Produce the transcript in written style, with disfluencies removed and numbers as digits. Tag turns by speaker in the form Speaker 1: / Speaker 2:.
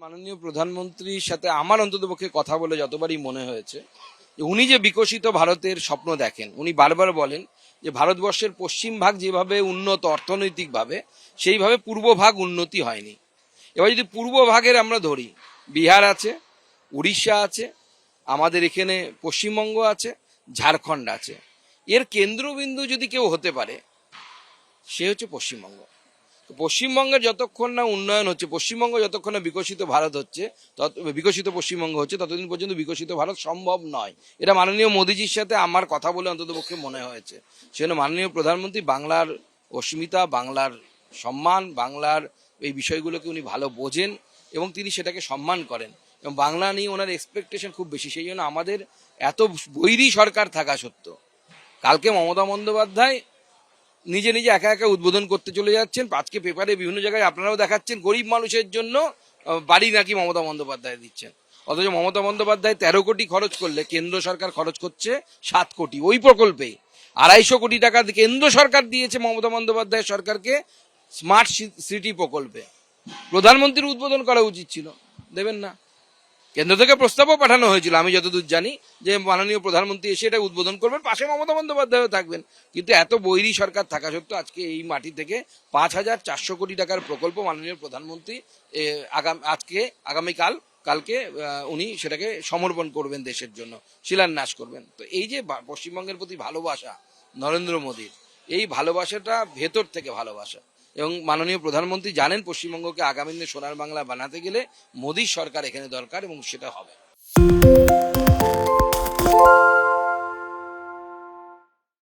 Speaker 1: মাননীয় প্রধানমন্ত্রীর সাথে আমার অন্ততপক্ষে কথা বলে যতবারই মনে হয়েছে যে উনি যে বিকশিত ভারতের স্বপ্ন দেখেন, উনি বারবার বলেন যে ভারতবর্ষের পশ্চিম ভাগ যেভাবে উন্নত অর্থনৈতিকভাবে, সেইভাবে পূর্ব ভাগ উন্নতি হয়নি। এবার যদি পূর্ব ভাগের আমরা ধরি, বিহার আছে, উড়িষ্যা আছে, আমাদের এখানে পশ্চিমবঙ্গ আছে, ঝাড়খণ্ড আছে, এর কেন্দ্রবিন্দু যদি কেউ হতে পারে সে হচ্ছে পশ্চিমবঙ্গ। পশ্চিমবঙ্গের যতক্ষণ না উন্নয়ন হচ্ছে, পশ্চিমবঙ্গ যতক্ষণ না বিকশিত ভারত হচ্ছে, বিকশিত পশ্চিমবঙ্গ হচ্ছে, ততদিন পর্যন্ত বিকশিত ভারত সম্ভব নয়। এটা মাননীয় মোদীজির সাথে আমার কথা বলে অন্ততপক্ষে মনে হয়েছে। সেজন্য মাননীয় প্রধানমন্ত্রী বাংলার অস্মিতা, বাংলার সম্মান, বাংলার এই বিষয়গুলোকে উনি ভালো বোঝেন এবং তিনি সেটাকে সম্মান করেন এবং বাংলা নিয়ে ওনার এক্সপেকটেশন খুব বেশি। সেই জন্য আমাদের এত বৈরী সরকার থাকা সত্ত্বেও কালকে মমতা বন্দ্যোপাধ্যায় নিজে নিজে একা একা উদ্বোধন করতে চলে যাচ্ছেন। আজকে পেপারে বিভিন্ন জায়গায় আপনারাও দেখাচ্ছেন গরিব মানুষের জন্য বাড়ি নাকি মমতা বন্দ্যোপাধ্যায় দিচ্ছেন, অথচ মমতা বন্দ্যোপাধ্যায় 13 কোটি খরচ করলে কেন্দ্র সরকার খরচ করছে 7 কোটি ওই প্রকল্পে। 250 কোটি টাকা কেন্দ্র সরকার দিয়েছে মমতা বন্দ্যোপাধ্যায় সরকারকে স্মার্ট সিটি প্রকল্পে। প্রধানমন্ত্রীর উদ্বোধন করা উচিত ছিল, দেবেন না। কেন্দ্র থেকে প্রস্তাবও পাঠানো হয়েছিল আমি যতদূর জানি, যে মাননীয় প্রধানমন্ত্রী এসে এটা উদ্বোধন করবেন, পাশে মমতা বন্দ্যোপাধ্যায়ও থাকবেন। কিন্তু এত বৈরী সরকার থাকা সত্ত্বেও আজকে এই মাটি থেকে 5,400 কোটি টাকার প্রকল্প মাননীয় প্রধানমন্ত্রী কালকে উনি সেটাকে সমর্পণ করবেন দেশের জন্য, শিলান্যাস করবেন। তো এই যে পশ্চিমবঙ্গের প্রতি ভালোবাসা নরেন্দ্র মোদীর, এই ভালোবাসাটা ভেতর থেকে ভালোবাসা। এবং মাননীয় প্রধানমন্ত্রী জানেন পশ্চিমবঙ্গকে আগামী দিনে সোনার বাংলা বানাতে গেলে মোদীর সরকার এখানে দরকার এবং সেটা হবে।